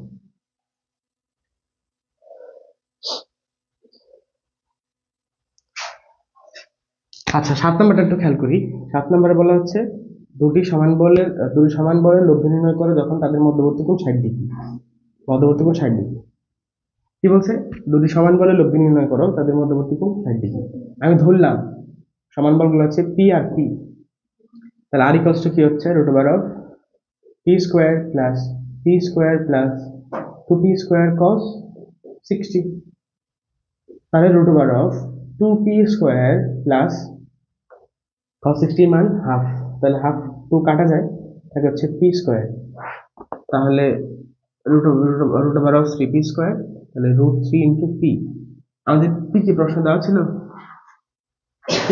আচ্ছা, 7 নম্বরটা একটু খেয়াল করি। 7 নম্বরে বলা হচ্ছে দুটি সমান বলের লব্ধি নির্ণয় করে যখন তাদের মধ্যবর্তী কোণ 60 ডিগ্রি। মধ্যবর্তী কোণ 60 ডিগ্রি। কি বলছে? দুটি সমান বলের লব্ধি নির্ণয় করো, তাদের মধ্যবর্তী কোণ 60 ডিগ্রি। আমি ধরলাম সমান বলগুলো হচ্ছে পি আর পি। তাহলে আর ইকুয়ালস টু কি হচ্ছে? Root over of P square plus 2p square cos 60। তাহলে root over of 2p square plus cos 60 মান হাফ, তাহলে হাফ 2 কাটা যায়, তাহলে হচ্ছে p স্কোয়ার। তাহলে root over of 3p square, তাহলে √3 ইন্টু পি। আমাদের কি প্রশ্ন দেওয়া ছিল?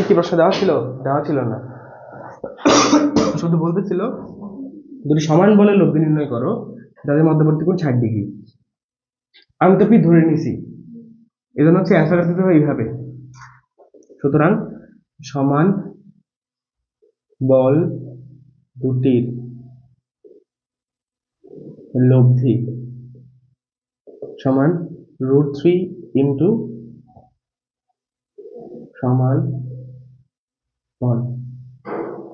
কি প্রশ্ন দেওয়া ছিল? দেওয়া ছিল না, শুধু বলতেছিল দুটি সমান বলের লব্ধি নির্ণয় করো যাদের মধ্যবর্তী কোণ 60 ডিগ্রি। আমি তো পি ধরে নিছি, এই জন্য হচ্ছে অ্যান্সার দিতে হবে এইভাবে। সুতরাং সমান বল দুটির লব্ধি সমান √3 ইন্টু সমান বল,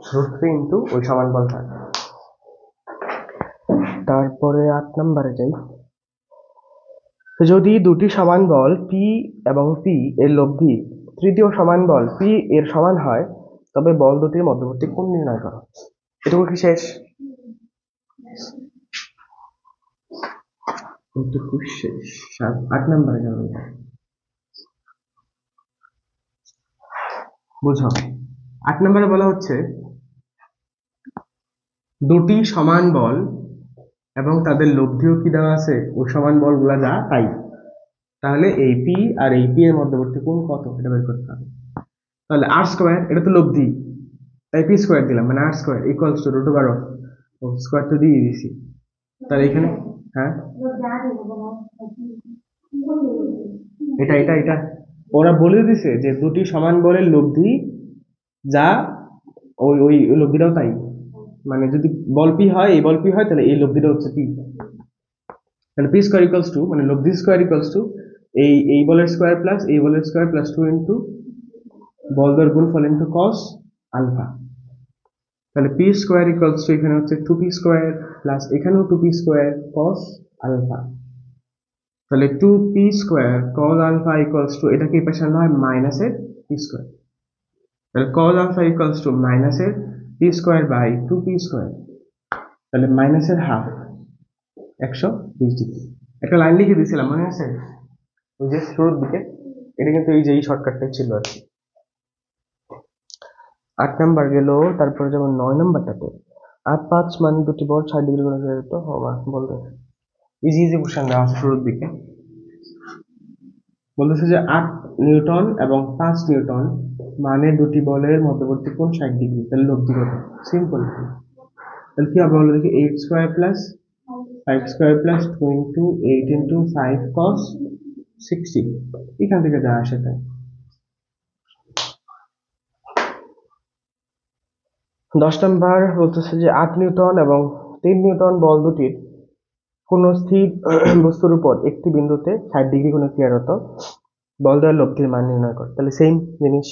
√3 ইন্টু ওই সমান বলটা। তারপরে 8 নম্বরে যাই। যদি দুটি সমান বল পি এবং পি এর লব্ধি তৃতীয় সমান বল পি এর সমান হয়, তবে বল দুটির মধ্যবর্তী কোণ নির্ণয় করো। এটুকু কি শেষ? এটুকু শেষ। 8 নম্বরে যাবো। বুঝো, 8 নম্বরে বলা হচ্ছে দুটি সমান বল এবং তাদের লব্ধিও কি দেওয়া আছে? ওই সমান বলগুলা যা তাই। তাহলে এই পি আর এই পি এর মধ্যবর্তী কোণ কত, এটা বের করতে হবে। তাহলে আর স্কোয়ার, এটা তো লব্ধি, তাই পি স্কোয়ার দিলাম, মানে R square equals to root over of, ও স্কোয়ার তো দিয়ে দিয়েছি, তাহলে এখানে হ্যাঁ এটা এটা এটা ওরা বলে দিছে যে দুটি সমান বলের লব্ধি যা ওই ওই লব্ধিটাও তাই, মানে যদি বল পি হয়, এই বল পি হয়, তাহলে এই লব্ধিটা হচ্ছে পি। তাহলে পি স্কোয়ার ইকুয়ালস টু, মানে লব্ধি স্কোয়ার ইকুয়ালস টু এই বলের স্কোয়ার প্লাস এই বলের স্কোয়ার প্লাস 2 ইন্টু বল দর গুণফল ইন্টু কস আলফা। তাহলে পি স্কোয়ার ইকুয়ালস টু এখানে হচ্ছে 2p স্কোয়ার প্লাস এখানেও 2p স্কোয়ার কস আলফা। তাহলে 2p square cos alpha equals to, এটাকে এই পাশে আনলে হয় মাইনাসের পি স্কোয়ার, তাহলে কস আলফা ইকুয়ালস টু মাইনাসের P square by 2p square, তাহলে মাইনাসের হাফ 120 ডিগ্রি। একটা লাইন লিখে দিয়েছিলাম মনে আছে ওই যে শুরুর দিকে, এটা কিন্তু এই যে এই শর্টকাটটাই ছিল আর কি। 8 নাম্বার গেল, তারপরে যেমন 9 নাম্বারটাতে 8 5 মানে দুটি বল 60 ডিগ্রি করে যেত হবা বলবে। ইজি ইজি কোশ্চেন দেওয়া আছে শুরুর দিকে, বলতেছে যে 8 নিউটন এবং 5 নিউটন মানে দুটি বলের মধ্যবর্তী কোণ 60 ডিগ্রি, তাহলে লব্ধি কত? সিম্পল, তাহলে কি হবে বলো দেখি, 8 square plus 5 square plus 2 into 8 into 5 কস 60, এখান থেকে যা আসে তাই। 10 নাম্বার বলতেছে যে 8 নিউটন এবং 3 নিউটন বল দুটির কোন স্থির বস্তুর উপর একটি বিন্দুতে 60 ডিগ্রি কোণে ক্রিয়ারত বল দ্বারা লব্ধির মান নির্ণয় করে। তাহলে সেম জিনিস,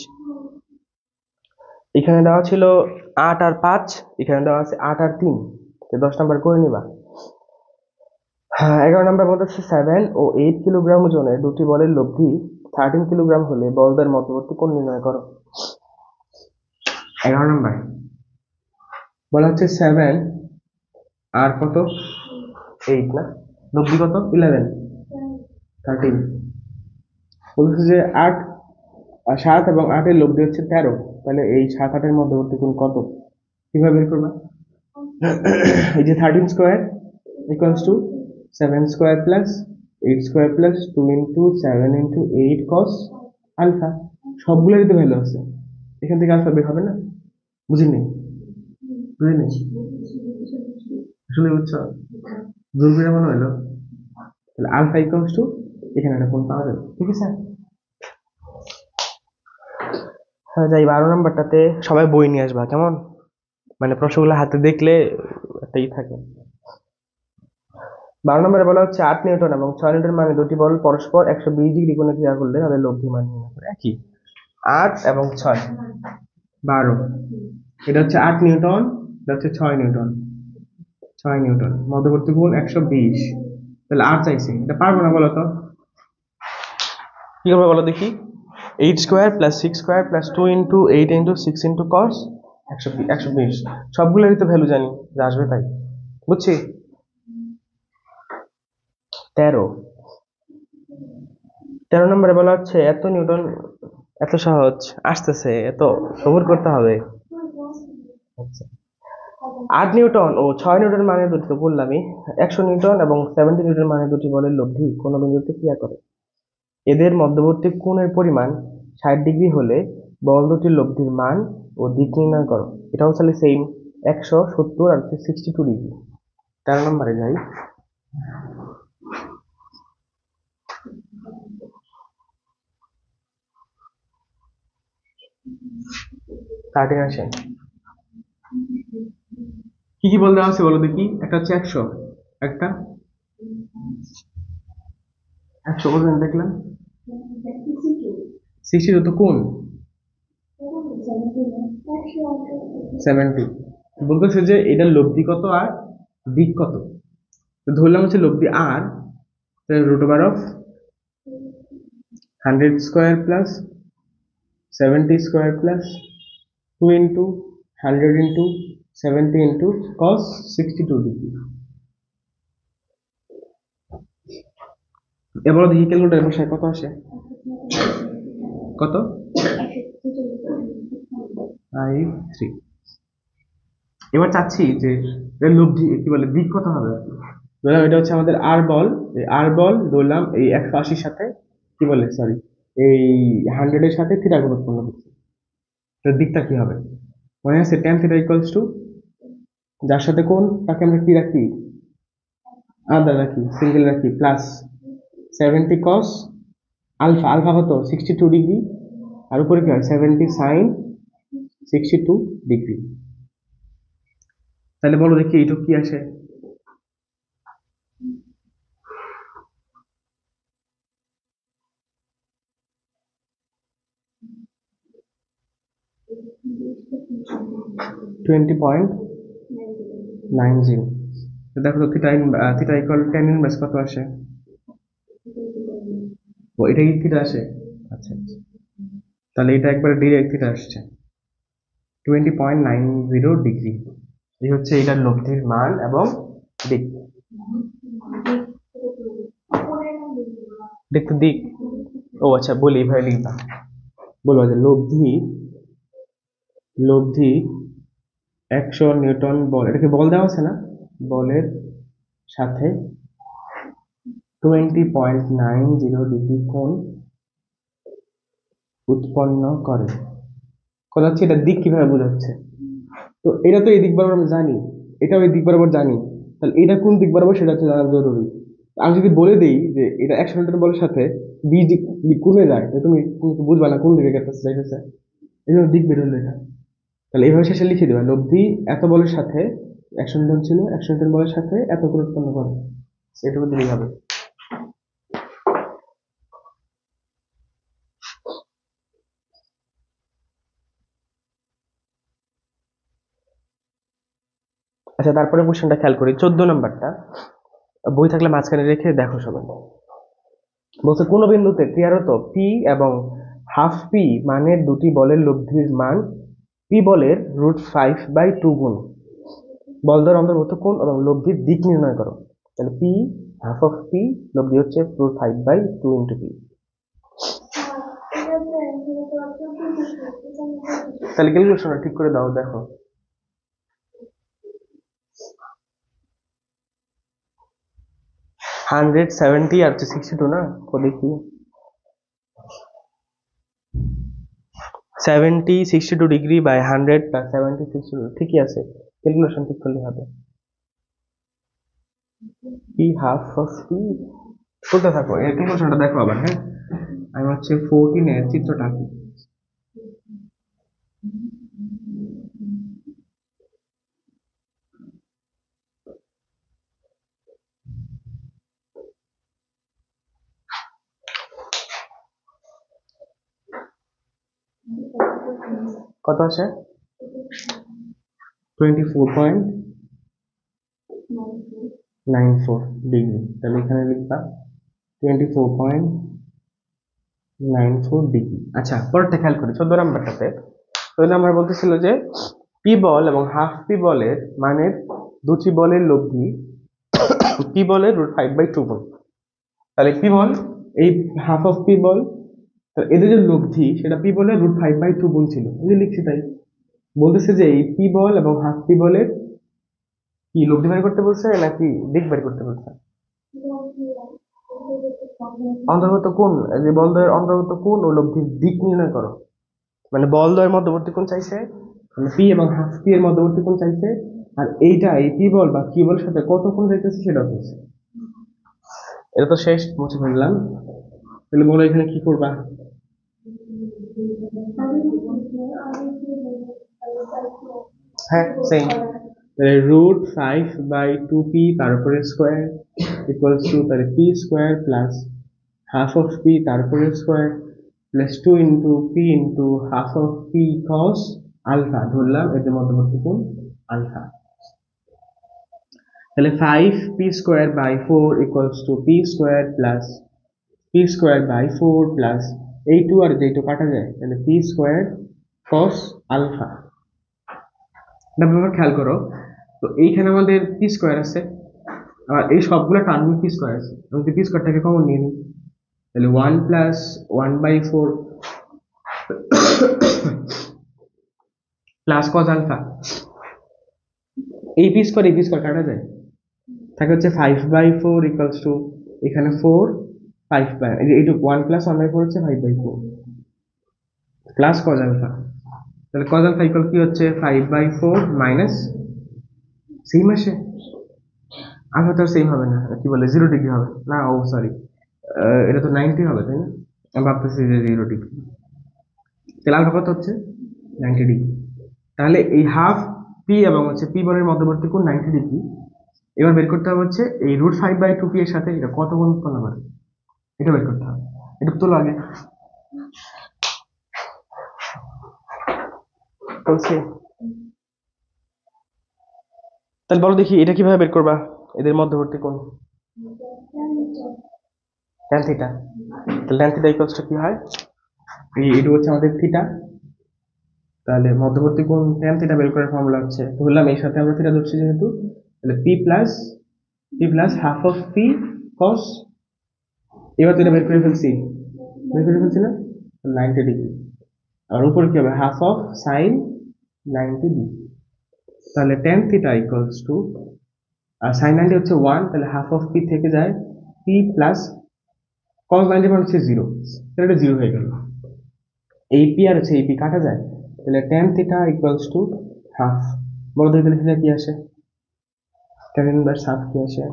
এখানে দেওয়া ছিল 8 আর 5, এখানে দেওয়া আছে 8 আর 3, 10 নাম্বার করে নিবা। হ্যাঁ 11 নাম্বার বলতেছে 7 ও 8 কিলোগ্রাম ওজনের দুটি বলের লব্ধি 13 কিলোগ্রাম হলে বল দ্বারা মধ্যবর্তী কোণ নির্ণয় করো। 11 নাম্বার বলা হচ্ছে 7 আর কত 8 না, লব্ধি কত 11 13, বলতেছে যে 8 7 এবং 8 এর লব্ধি হচ্ছে 13, তাহলে এই 7 8 এর মধ্যবর্তী কোণ কত, কিভাবে বের করবা? এই যে 13 square equals to 7 square plus 8 square plus 2 into 7 into 8 cos alpha, সবগুলোরই তো ভ্যালু আছে, এখান থেকে আলফা বের হবে না, বুঝিনি বুঝিনি আসলে বুঝছো, জোর করে মনে হলো, তাহলে আলফা ইকুয়ালস টু এখানে একটা কোণ পাওয়া যাবে, ঠিক আছে। হ্যাঁ যাই 12 নাম্বারটাতে সবাই বই নিয়ে আসবা কেমন, মানে প্রশ্নগুলো হাতে দেখলে একটাই থাকে। 12 নম্বরে বলা হচ্ছে 8 নিউটন এবং 6 নিউটন মানে দুটি বল পরস্পর 120 ডিগ্রি কোণে ক্রিয়া করলে তাদের লব্ধি মান নির্ণয় করে। একই 8 এবং 6 12, এটা হচ্ছে 8 নিউটন, এটা হচ্ছে 6 নিউটন, 6 নিউটন মধ্যবর্তী কোণ 120, তাহলে আর চাইছে, এটা পারবো না বলো তো, কি করবো বলো দেখি, 8 square plus 6 square plus 2 into 8 into 6 into cos 120, সবগুলোরই তো ভ্যালু জানি যে আসবে তাই, বুঝছি। 13 নম্বরে বলা হচ্ছে এত নিউটন, এত সহজ আসতেছে, এত সবুর করতে হবে। আচ্ছা 8 নিউটন ও 6 নিউটন মানে দুটি তো বললামই, 100 নিউটন এবং 70 নিউটন মানে দুটি বলের লব্ধি কোন বিন্দুতে ক্রিয়া করে, এদের মধ্যবর্তী কোণের পরিমাণ 60 ডিগ্রি হলে বল দুটির লব্ধির মান ও দিক নির্ণয় করো। এটাও তাহলে সেম 170 আর 62 ডিগ্রি। 13 নম্বরে যাই, কাটিং আসে, কি কি বল দেওয়া আছে বলো দেখি, একটা হচ্ছে 100, একটা 100 বলবেন দেখলাম 60 তো কোন 70, বলতেছে যে এটার লব্ধি কত আর দিক কত, তো ধরলাম হচ্ছে লব্ধি R, root over of 100 square plus 70 square plus 2 into 100 into 70 into cos 62 degree. এবার দেখি ক্যালকুলেটর বসায় কত আসে, কত 53। এবার চাচ্ছি যে এর লব্ধি কি বলে দিক কত হবে, ধরলাম এটা হচ্ছে আমাদের আর বল, এই আর বল ধরলাম এই 180 সাথে কি বলে সরি এই 100 এর সাথে থিটা গুণ উৎপন্ন করছে, এর দিকটা কি হবে, মনে আছে tan থিটা ইকুয়ালস টু যার সাথে কোণ তাকে আমরা কি রাখি, আলাদা রাখি, সিঙ্গেল রাখি, প্লাস 70 cos আলফা, আলফা কত 62 ডিগ্রি, আর উপরে কি হয় 70 sin 62 ডিগ্রি। তাহলে বলো দেখি এইটুকু কি আসে। $20.90। দেখো তো theta theta equal ten inverse কত আসে, ও এটা কি থিটা আসে, আচ্ছা আচ্ছা, তাহলে এটা একবারে ডিরেক্ট থিটা আসছে 20.90 ডিগ্রি। এই হচ্ছে এটার লব্ধির মান এবং দিক, দেখতে দিক, ও আচ্ছা বলি এইভাবে লিখবা, বলবো যে লব্ধি, লব্ধি 100 নিউটন বল, এটাকে বল দেওয়া আছে না, বলের সাথে 20.90 ডিগ্রি কোণ উৎপন্ন করে। কথা হচ্ছে এটা দিক কিভাবে বোঝাচ্ছে, তো এটা তো এই দিক বরাবর আমি জানি, এটাও এই দিক বরাবর জানি, তাহলে এটা কোন দিক বরাবর সেটা হচ্ছে জানা জরুরি। আমি যদি বলে দিই যে এটা 100 নিউটন বলের সাথে দিক কোণে যায়, তো তুমি তুমি তো বুঝবা না কোন দিকে গেছে যাইতেছে, এই জন্য দিক বের হলো এটা। তাহলে এইভাবে শেষে লিখে দেবা লব্ধি এত বলের সাথে 100 নিউটন ছিল, 100 নিউটন বলের সাথে এত কোণ উৎপন্ন করে, এটুকু দিলেই হবে। আচ্ছা তারপরে কোশ্চেনটা খেয়াল করি, 14 নম্বরটা, বই থাকলে মাঝখানে রেখে দেখো সবাই। বলছে কোন বিন্দুতে ক্রিয়ারত পি এবং হাফ পি মানের দুটি বলের লব্ধির মান পি বলের √5/2 গুণ বলদ্বয়ের অন্তর্ভুক্ত কোণ এবং লব্ধির দিক নির্ণয় করো। তাহলে পি হাফ অফ পি, লব্ধি হচ্ছে √5/2 ইন্টু পি। তাহলে ক্যালকুলেশনটা ঠিক করে দাও, দেখো 170 আর 62 না, ও দেখি 70 62 ডিগ্রি বাই 100 প্লাস 70 62 ঠিকই আছে, ক্যালকুলেশন ঠিক করলে হবে। পি হাফ অফ পি করতে থাকো, এর ক্যালকুলেশনটা দেখো আবার, হ্যাঁ আমি হচ্ছে 14 এর চিত্রটা আঁকি। কত আছে 24.94 ডিগ্রি, তাহলে এখানে লিখবা 24.94 ডিগ্রি। আচ্ছা পরেরটা খেয়াল করি, 14 নম্বরটাতে 14 নম্বর বলতেছিল যে পি বল এবং হাফ পি বলের মানের দুটি বলের লব্ধি পি বলের √5/2 গুণ। তাহলে পি বল এই হাফ অফ পি বল, এদের যে লব্ধি সেটা পি বলের √5/2 গুণ ছিল, এই যে লিখছি তাই। বলতেছে যে এই পি বল এবং হাফ পি বলের কি লব্ধি বের করতে বলছে নাকি দিক বের করতে বলছে, অন্তর্গত কোণ, যে বলদ্বয়ের অন্তর্গত কোণ ও লব্ধির দিক নির্ণয় করো। মানে বলদ্বয়ের মধ্যবর্তী কোণ চাইছে, মানে পি এবং হাফ পি এর মধ্যবর্তী কোণ চাইছে, আর এইটা এই পি বল বা কি বলের সাথে কত কোণ যাইতেছে সেটা চাইছে। এটা তো শেষ, মুছে ফেললাম। তাহলে বলো এখানে কি করবা, হ্যাঁ সেম, √5/2p তার উপরে স্কোয়ার ইকুয়ালস টু, তাহলে P square plus half of P তার উপরে square plus 2 into P into half of P cos alpha, ধরলাম এদের মধ্যবর্তী কোণ আলফা। তাহলে 5p²/4 equals to P square plus p²/4 plus এই 2 আর যেই 2 কাটা যায়, তাহলে পি স্কোয়ার কস আলফা। ব্যাপার খেয়াল করো, তো এইখানে আমাদের পি স্কোয়ার আছে, আর এই সবগুলো টার্মে পি স্কোয়ার আছে, আমি যদি পি স্কোয়ারটাকে কমন নিয়ে নিই, তাহলে 1 প্লাস 1/4 প্লাস কস আলফা, এই পি স্কোয়ার কাটা যায়, থাকে হচ্ছে 5/4 ইকুয়ালস টু এখানে 4 5 এইটুকু 1 প্লাস 1/4 হচ্ছে 5/4 প্লাস কস আলফা। তাহলে cos আলফা ইকুয়াল কি হচ্ছে 5/4 মাইনাস সেম আসে, আলফা তো সেম হবে না, কি বলে 0 ডিগ্রি হবে না, ও সরি এটা তো 90 হবে তাই না, আমি ভাবতেছি যে 0 ডিগ্রি। তাহলে আলফা কত হচ্ছে 90 ডিগ্রি। তাহলে এই হাফ পি এবং হচ্ছে পি বলের মধ্যবর্তী কোণ 90 ডিগ্রি। এবার বের করতে হবে হচ্ছে এই √5/2p এর সাথে এটা কত কোণ উৎপন্ন করে, এটা বের করতে হবে। এটা তো লাগে বলছি। তাহলে বলো দেখি এটা কিভাবে বের করবা, এদের মধ্যবর্তী কোণ tan থিটা। তাহলে tan থিটা ইকুয়ালস টু কি হয়, এটা হচ্ছে আমাদের থিটা, তাহলে মধ্যবর্তী কোণ tan থিটা বের করার ফর্মুলা হচ্ছে, ধরলাম এর সাথে আমরা থিটা ধরছি যেহেতু, তাহলে p plus half of P cos, এবার তো এটা বের করে ফেলছি না 90 ডিগ্রি, আর উপরে কি হবে হাফ অফ সাইন 90 ডিগ্রি। তাহলে tan থিটা ইকুয়ালস টু, আর সাইন 90 হচ্ছে 1, তাহলে হাফ অফ পি থেকে যায় p প্লাস cos 90 মানে হচ্ছে 0, তাহলে এটা 0 হয়ে গেল। এই পি আর হচ্ছে এই পি কাটা যায়, তাহলে tan theta equals to half. বলো দেখি তাহলে থিটা কি আসে, tan ইনভার্স হাফ কি আসে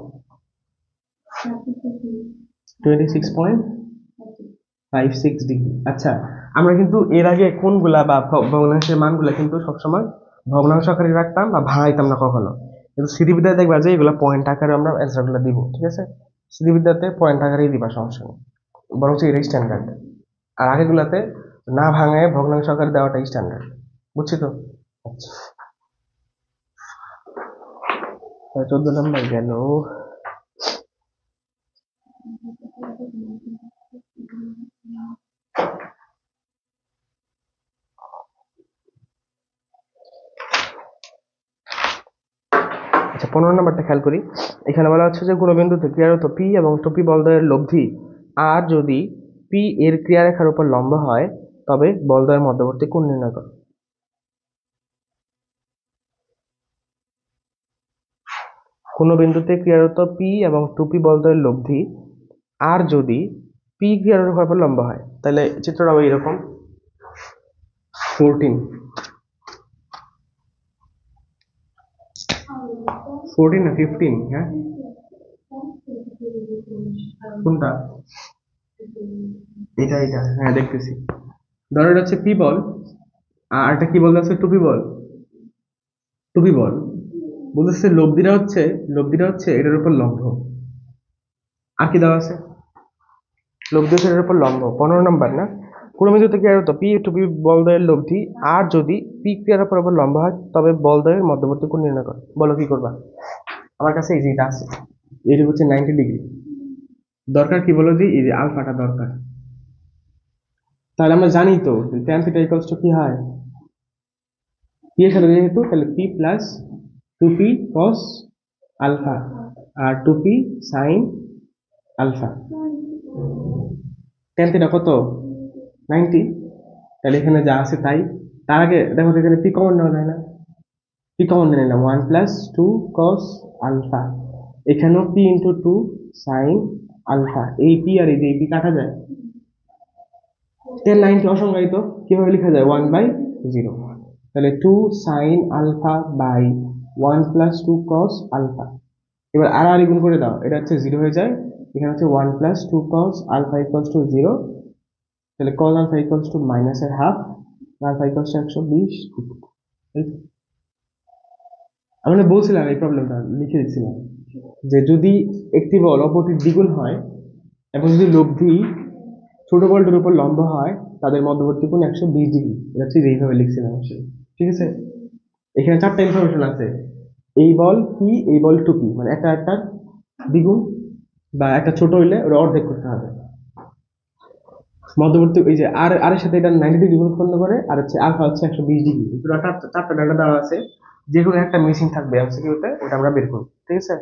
26.56 ডিগ্রি। আচ্ছা, আমরা কিন্তু এর আগে কোনগুলা বা ভগ্নাংশের মানগুলা কিন্তু সবসময় ভগ্নাংশ আকারে রাখতাম বা ভাঙাইতাম না কখনো, কিন্তু স্মৃতিবিদ্যায় দেখবা যে এগুলা পয়েন্ট আকারে আমরা অ্যান্সার গুলা দিব, ঠিক আছে, স্মৃতিবিদ্যাতে পয়েন্ট আকারেই দিবা, সমস্যা নেই, বরং এটাই স্ট্যান্ডার্ড। আর আগেগুলাতে না ভাঙায় ভগ্নাংশ আকারে দেওয়াটাই স্ট্যান্ডার্ড, বুঝছি তো। আচ্ছা, 14 নম্বর গেল। আচ্ছা, 15 নম্বরটা খেয়াল করি। এখানে বলা হচ্ছে যে গুণবিন্দুতে ক্রিয়ারত পি এবং টুপি বলদ্বয়ের লব্ধি আর যদি পি এর ক্রিয়ারেখার উপর লম্ব হয় তবে বলদ্বয়ের মধ্যবর্তী কোণ নির্ণয় করো। কোন বিন্দুতে ক্রিয়ারত পি এবং টুপি বলদ্বয়ের লব্ধি আর যদি পি ক্রিয়ারেখার উপর লম্ব হয়, তাহলে চিত্রটা হবে এরকম 14 না 15, হ্যাঁ কোনটা, এটা হ্যাঁ দেখতেছি। ধরো এটা হচ্ছে পি বল, আর এটা কি বল আছে টুপি বল বলতেছে লব্ধিটা হচ্ছে এটার উপর লম্ব, আর কি দেওয়া আছে লব্ধি হচ্ছে এটার উপর লম্ব। 15 নম্বর না, কোন বিন্দুতে ক্রিয়ারত পি টুপি বলদ্বয়ের লব্ধি আর যদি পি ক্রিয়ার উপর লম্ব হয় তবে বলদ্বয়ের মধ্যবর্তী কোণ নির্ণয় করো। বলো কি করবা, আমার কাছে এই যেটা আছে এটা হচ্ছে 90 ডিগ্রি, দরকার কি বলো যে এই যে আলফাটা দরকার। তাহলে আমরা জানি তো tan থিটা ইকুয়ালস টু কি হয়, পি এর সাথে যেহেতু, তাহলে P plus 2p cos alpha আর 2p sin alpha. tan theta কত 90, তাহলে এখানে যা আছে তাই। তার আগে দেখো তো এখানে পি কমন নেওয়া যায় না, পি কমন নিয়ে নিলাম 1 প্লাস 2 cos আলফা, এখানেও পি ইন্টু 2 sin আলফা, এই পি আর এই যে পি কাটা যায়, tan 90 অসংজ্ঞায়িত, কিভাবে লেখা যায় 1/0, তাহলে 2 sin alpha by 1 plus 2 cos alpha. এবার আর গুণ করে দাও, এটা হচ্ছে 0 হয়ে যায়, এখানে হচ্ছে 1 plus 2 cos alpha equals to 0, তাহলে cos alpha equals to minus এর হাফ, আলফা ইকুয়ালস টু 120। আমি না বলছিলাম এই প্রবলেমটা লিখে দিচ্ছিলাম যে যদি একটি বল অপরটির দ্বিগুণ হয় এবং যদি লব্ধি ছোট বলটির উপর লম্ব হয় তাদের মধ্যবর্তী কোণ 120 ডিগ্রি, এটা ঠিক এইভাবে লিখছিলাম আসলে, ঠিক আছে। এখানে 4টা ইনফরমেশন আছে, এই বল পি, এই বল টুপি, মানে একটা দ্বিগুণ বা একটা ছোট হইলে ওটা অর্ধেক করতে হবে। মধ্যবর্তী এই যে আর এর সাথে এটা 90 ডিগ্রি উৎপন্ন করে, আর হচ্ছে আলফা হচ্ছে 120 ডিগ্রি। চারটা ডাটা দেওয়া আছে, যে কোনো একটা মেশিন থাকবে এমসিকিউতে, ওটা আমরা বের করব, ঠিক আছে।